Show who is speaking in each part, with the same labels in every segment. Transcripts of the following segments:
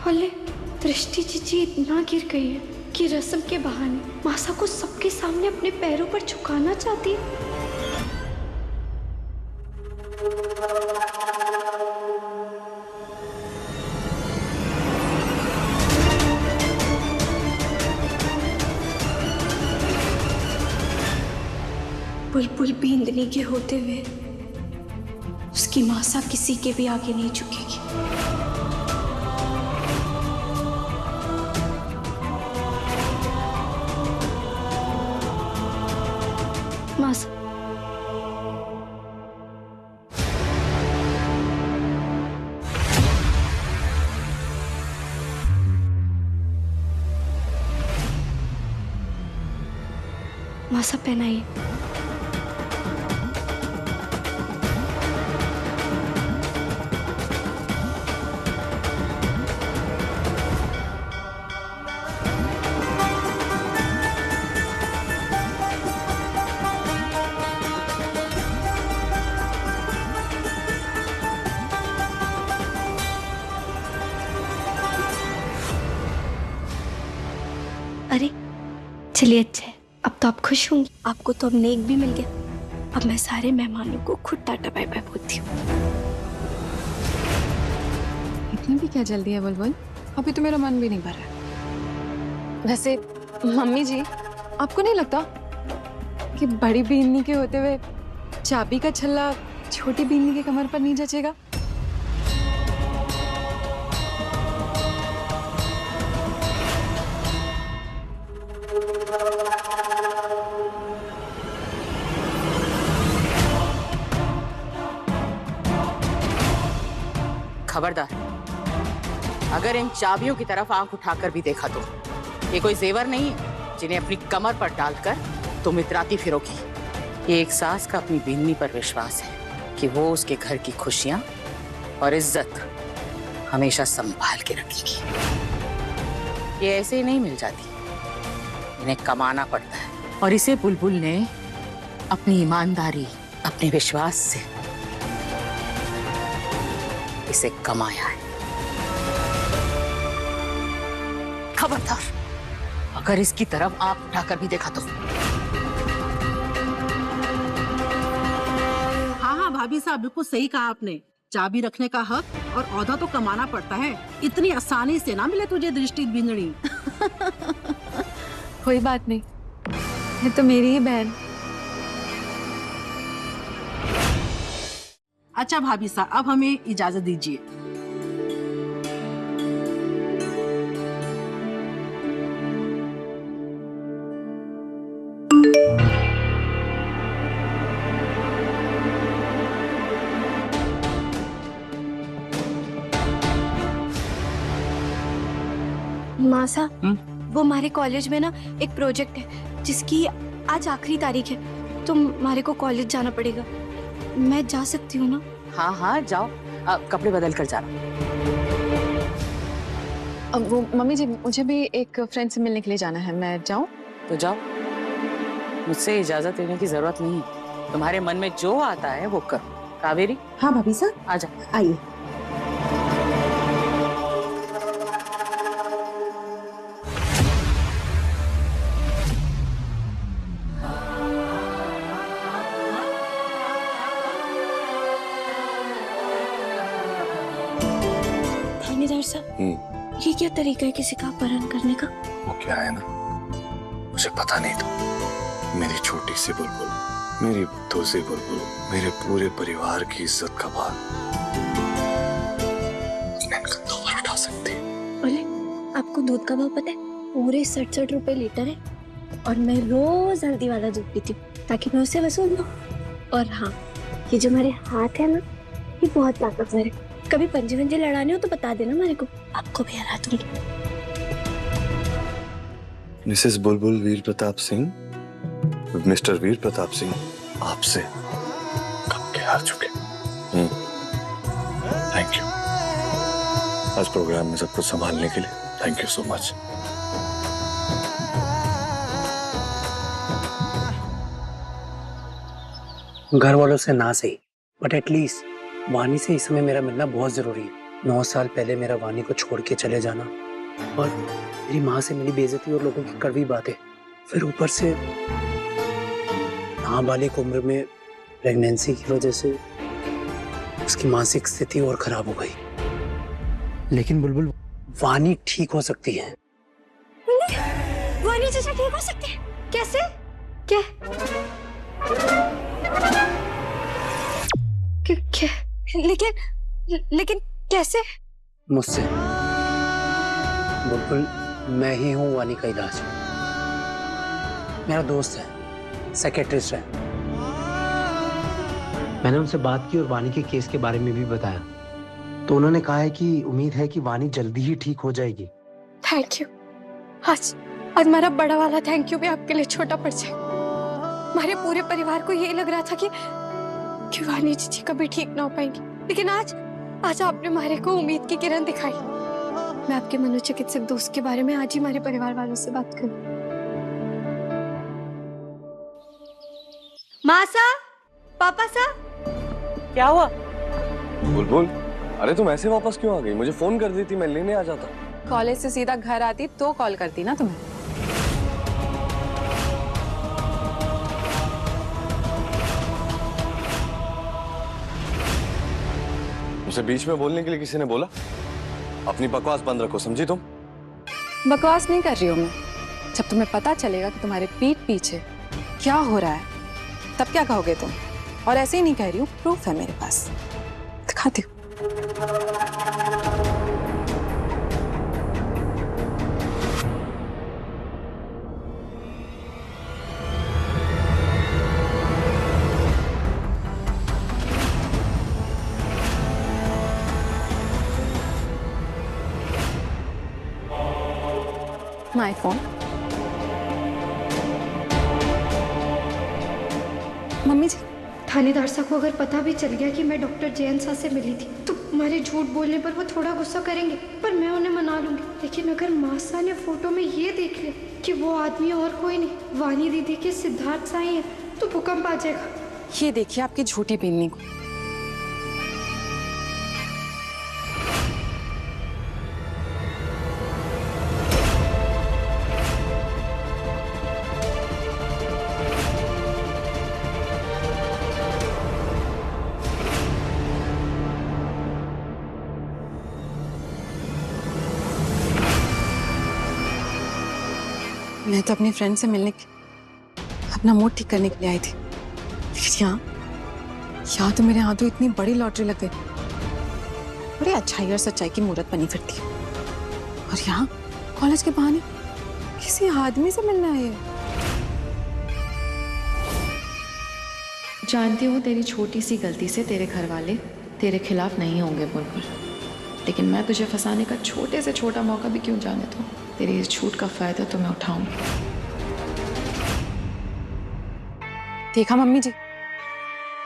Speaker 1: बोले दृष्टि जीजी इतना गिर गई है कि रस्म के बहाने मासा को सबके सामने अपने पैरों पर झुकाना चाहती है। बुलबुल बींदनी के होते हुए उसकी मासा किसी के भी आगे नहीं झुकेगी। मासा मासा पहनाइए। अरे चलिए, अच्छा है, अब तो आप खुश होंगी। आपको तो अब नेक भी मिल गया। अब मैं सारे मेहमानों को खुद टाटा बाय बाय बोलती हूँ।
Speaker 2: इतनी भी क्या जल्दी है बुलबुल? अभी तो मेरा मन भी नहीं भरा है। वैसे मम्मी जी, आपको नहीं लगता कि बड़ी बीनी के होते हुए चाबी का छल्ला छोटी बीनी के कमर पर नहीं जचेगा?
Speaker 3: खबरदार, अगर इन चाबियों की तरफ आंख उठाकर भी देखा तो ये कोई जेवर नहीं है जिन्हें अपनी कमर पर डालकर तुम इतराती फिरोगी। ये एक सास का अपनी बीनी पर विश्वास है कि वो उसके घर की खुशियां और इज्जत हमेशा संभाल के रखेगी। ये ऐसे ही नहीं मिल जाती, इन्हें कमाना पड़ता है, और इसे बुलबुल ने अपनी ईमानदारी, अपने विश्वास से इसे कमाया है। खबरदार, अगर इसकी तरफ आंख उठाकर भी देखा तो।
Speaker 4: हाँ भाभी साहब, बिल्कुल सही कहा आपने। चाबी रखने का हक और औहदा तो कमाना पड़ता है। इतनी आसानी से ना मिले तुझे दृष्टि बिंदनी।
Speaker 2: कोई बात नहीं, ये तो मेरी ही बहन।
Speaker 4: अच्छा भाभी साहब, अब हमें इजाजत दीजिए।
Speaker 1: मासा, वो हमारे कॉलेज में ना एक प्रोजेक्ट है जिसकी आज आखिरी तारीख है, तो हमारे को कॉलेज जाना पड़ेगा। मैं जा सकती हूँ ना?
Speaker 3: हाँ हाँ जाओ, कपड़े बदल कर जाना।
Speaker 2: अब वो मम्मी जी, मुझे भी एक फ्रेंड से मिलने के लिए जाना है, मैं जाऊं?
Speaker 3: तो जाओ, मुझसे इजाजत लेने की जरूरत नहीं है। तुम्हारे मन में जो आता है वो करो। कावेरी।
Speaker 4: हाँ भाभी साहब,
Speaker 3: आजा।
Speaker 4: आइए।
Speaker 1: थानेदार साहब, ये क्या तरीका है किसी का अपहरण करने का?
Speaker 5: वो क्या है ना, मुझे पता नहीं था। मेरी छोटी सी बुलबुल, मेरी बुद्धू सी बुलबुल, मेरे पूरे परिवार की इज्जत का भार इनका कवर उठा सकती है।
Speaker 1: बोले, आपको दूध का भाव पता है? पूरे 67 रुपए लीटर है, और मैं रोज हल्दी वाला दूध पीती हूँ ताकि मैं उसे वसूल लूं। और हाँ, ये जो हमारे हाथ है ना, ये बहुत ताकतवर है। कभी पंजे वंजे लड़ाने हो तो बता देना मेरे को, आपको भी हरा दूंगी।
Speaker 5: मिसेस बुलबुल वीर प्रताप सिंह, मिस्टर वीर प्रताप सिंह आपसे कब के हार चुके। थैंक यू आज प्रोग्राम में सब कुछ संभालने के लिए। Thank you so much.
Speaker 6: घर वालों से ना सही, बट एटलीस्ट वानी से इस समय मेरा मिलना बहुत जरूरी है। 9 साल पहले मेरा वानी को छोड़ के चले जाना और मेरी माँ से मिली बेइज्जती और लोगों की कड़वी बातें, फिर ऊपर से नाबालिग उम्र में प्रेगनेंसी की वजह से उसकी मानसिक स्थिति और खराब हो गई। लेकिन बुलबुल, वानी ठीक हो सकती है।
Speaker 1: वानी चाचा ठीक हो सकते हैं? कैसे? क्या? लेकिन कैसे?
Speaker 6: मुझसे। बुलबुल, मैं ही हूँ वानी का इलाज। मेरा दोस्त है, साइकियाट्रिस्ट है। मैंने उनसे बात की और वानी के केस के बारे में भी बताया, तो उन्होंने कहा है कि उम्मीद है कि वानी जल्दी ही ठीक हो जाएगी।
Speaker 1: Thank you. आज हमारा बड़ा वाला थैंक यू भी आपके लिए छोटा पड़ जाए। हमारे पूरे परिवार को यही लग रहा था कि वानी जी कभी ठीक ना हो पाएंगी, लेकिन आज आपने हमारे को उम्मीद की किरण दिखाई। मैं आपके मनोचिकित्सक दोस्त के बारे में आज ही हमारे परिवार वालों से बात करूं। माँ सा, पापा सा,
Speaker 3: क्या हुआ?
Speaker 5: बुलबुल, अरे तुम ऐसे वापस क्यों आ गई? मुझे फोन कर देती, मैं लेने आ जाता।
Speaker 2: कॉलेज से सीधा घर आती तो कॉल करती ना तुम्हें।
Speaker 5: उसे बीच में बोलने के लिए किसी ने बोला? अपनी बकवास बंद रखो, समझी तुम?
Speaker 2: बकवास नहीं कर रही हूँ मैं। जब तुम्हें पता चलेगा कि तुम्हारे पीठ पीछे क्या हो रहा है, तब क्या कहोगे तुम? और ऐसे ही नहीं कह रही हूँ, प्रूफ है मेरे पास, दिखाती हूँ। My phone. मम्मी जी,
Speaker 7: थानेदार साहब को अगर पता भी चल गया कि मैं डॉक्टर जैन साहब से मिली थी, तो हमारे झूठ बोलने पर वो थोड़ा गुस्सा करेंगे, पर मैं उन्हें मना लूंगी। लेकिन अगर मासा ने फोटो में ये देख ले कि वो आदमी और कोई नहीं, वानी दीदी के सिद्धार्थ साईं है, तो भूकंप आ जाएगा।
Speaker 2: ये देखिए आपकी झूठी बीननी को। मैं तो अपनी फ्रेंड से मिलने अपना मूड ठीक करने के लिए आई थी, लेकिन यहाँ तो मेरे हाथों इतनी बड़ी लॉटरी लग गई। बड़ी अच्छाई और सच्चाई की मूरत बनी फिरती है, और यहाँ कॉलेज के बहाने किसी आदमी से मिलने आई है।
Speaker 8: जानती हूँ तेरी छोटी सी गलती से तेरे घर वाले तेरे खिलाफ नहीं होंगे बुलबुल, लेकिन मैं तुझे फंसाने का छोटे से छोटा मौका भी क्यों जाने दूँ। तेरी इस झूठ का फायदा तो मैं उठाऊंगी।
Speaker 2: देखा मम्मी जी,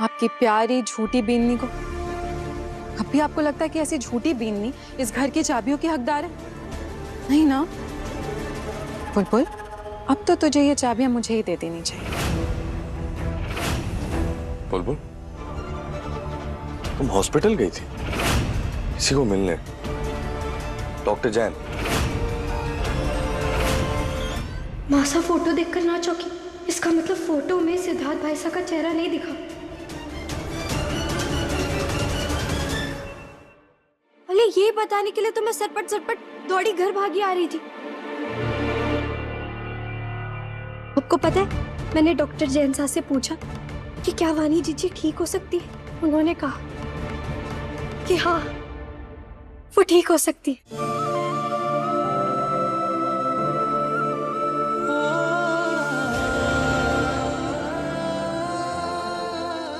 Speaker 2: आपकी प्यारी झूठी बीननी को। अब भी आपको लगता है कि ऐसी झूठी बीननी इस घर की चाबियों की हकदार है? नहीं ना बुलबुल, अब तो तुझे ये चाबियां मुझे ही दे देनी चाहिए।
Speaker 5: बुलबुल, तुम हॉस्पिटल गई थी किसी को मिलने? डॉक्टर जैन?
Speaker 7: मासा फोटो देखकर ना चौंकी। इसका मतलब फोटो में सिद्धार्थ भाई साहब का चेहरा नहीं दिखा।
Speaker 1: अरे ये बताने के लिए तो मैं सरपट दौड़ी घर भागी आ रही थी। आपको पता है, मैंने डॉक्टर जैन साहब से पूछा कि क्या वानी जी ठीक हो सकती है। उन्होंने कहा कि हाँ, वो ठीक हो सकती है।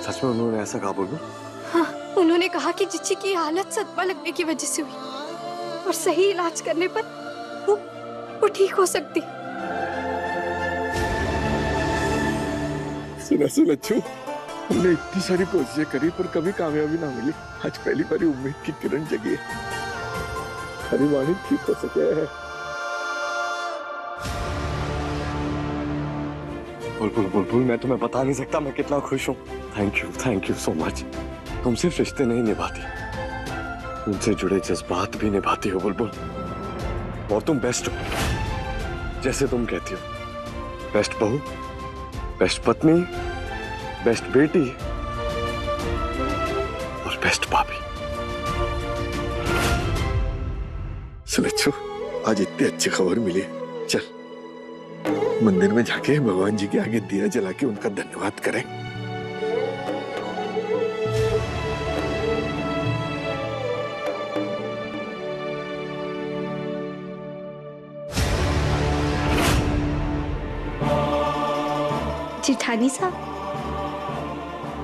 Speaker 5: सच में उन्होंने ऐसा कहा बुलबुल?
Speaker 1: हाँ, उन्होंने कहा कि जिज्जी की हालत सदमा लगने की वजह से हुई और सही इलाज करने पर वो ठीक हो सकती।
Speaker 5: सुन अच्छू, हमने इतनी सारी कोशिशें करी पर कभी कामयाबी ना मिली। आज पहली बारी उम्मीद की किरण जगी है। हरी वाणी ठीक हो सके है। बुलबुल, मैं तुम्हें बता नहीं सकता मैं कितना खुश हूँ। Thank you so much. तुम सिर्फ रिश्ते नहीं निभाती, उनसे जुड़े जज्बात भी निभाती हो बुलबुल। और तुम बेस्ट हो, जैसे तुम कहती हो। बेस्ट बहू, बेस्ट पत्नी, बेस्ट बेटी और बेस्ट भाभी। सुलच्छो, आज इतनी अच्छी खबर मिली। चल मंदिर में जाके भगवान जी के आगे दिया जला के उनका धन्यवाद करें।
Speaker 1: जेठानी साहब,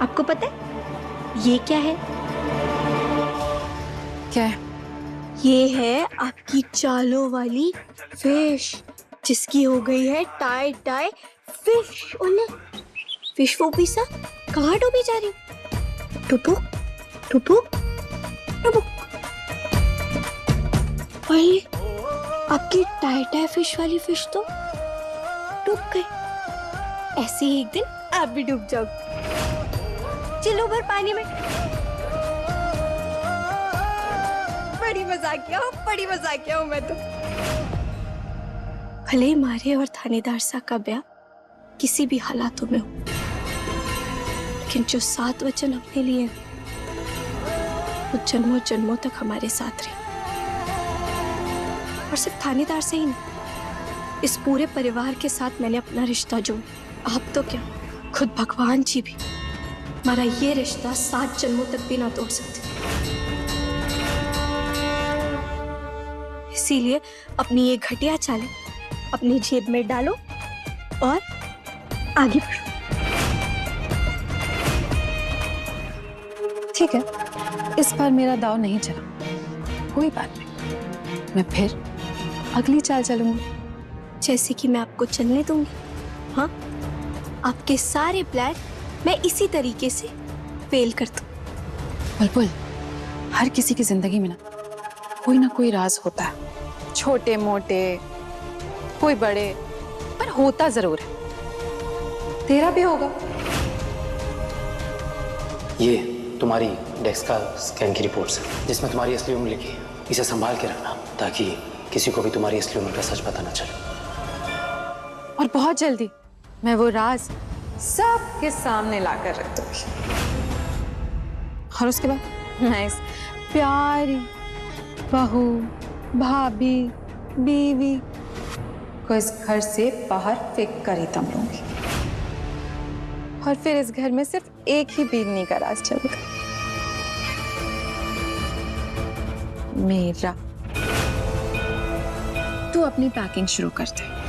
Speaker 1: आपको पता है ये क्या है?
Speaker 2: क्या है?
Speaker 1: ये है आपकी चालों वाली फिश, जिसकी हो गई है टाई टाई फिश। ओले फिश वो पीसा कहाँ डूबी जा रही? टुपुक टुपुक टुपुक। ओले आपकी टाई टाई फिश वाली फिश तो डूब गई। ऐसे ही एक दिन आप भी डूब जाओ। चलो भर पानी में। बड़ी मजाकिया हूँ मैं तो। भले ही मारे और थानेदार साहब का ब्याह किसी भी हालातों में हो, लेकिन जो 7 वचन अपने लिए वो जन्मों जन्मों तक हमारे साथ रहे। और सिर्फ थानेदार से ही नहीं, इस पूरे परिवार के साथ मैंने अपना रिश्ता जोड़ा। आप तो क्या, खुद भगवान जी भी हमारा ये रिश्ता 7 जन्मों तक भी ना तोड़ सकते। इसीलिए अपनी ये घटिया चालें अपनी जेब में डालो और आगे बढ़ो।
Speaker 2: ठीक है, इस बार मेरा दाव नहीं चला, कोई बात नहीं, मैं फिर अगली चाल चलूंगी।
Speaker 1: जैसे कि मैं आपको चलने दूंगी। हाँ, आपके सारे प्लान मैं इसी तरीके से फेल कर दूं।
Speaker 2: बुलबुल, हर किसी की जिंदगी में ना कोई राज होता है, छोटे मोटे, कोई बड़े, पर होता जरूर है। तेरा भी होगा।
Speaker 6: ये तुम्हारी डेस्क का स्कैन की रिपोर्ट्स है, जिसमें तुम्हारी असली उम्र लिखी है। इसे संभाल के रखना ताकि किसी को भी तुम्हारी असली उम्र का सच पता ना चले।
Speaker 2: और बहुत जल्दी मैं वो राज सबके सामने लाकर रख दूंगी। और उसके बाद मैं इस प्यारी बहू, भाभी, बीवी को इस घर से बाहर फेंक कर ही दम लूंगी। और फिर इस घर में सिर्फ एक ही बीवी का राज चलेगा, मेरा। तू अपनी पैकिंग शुरू कर दे।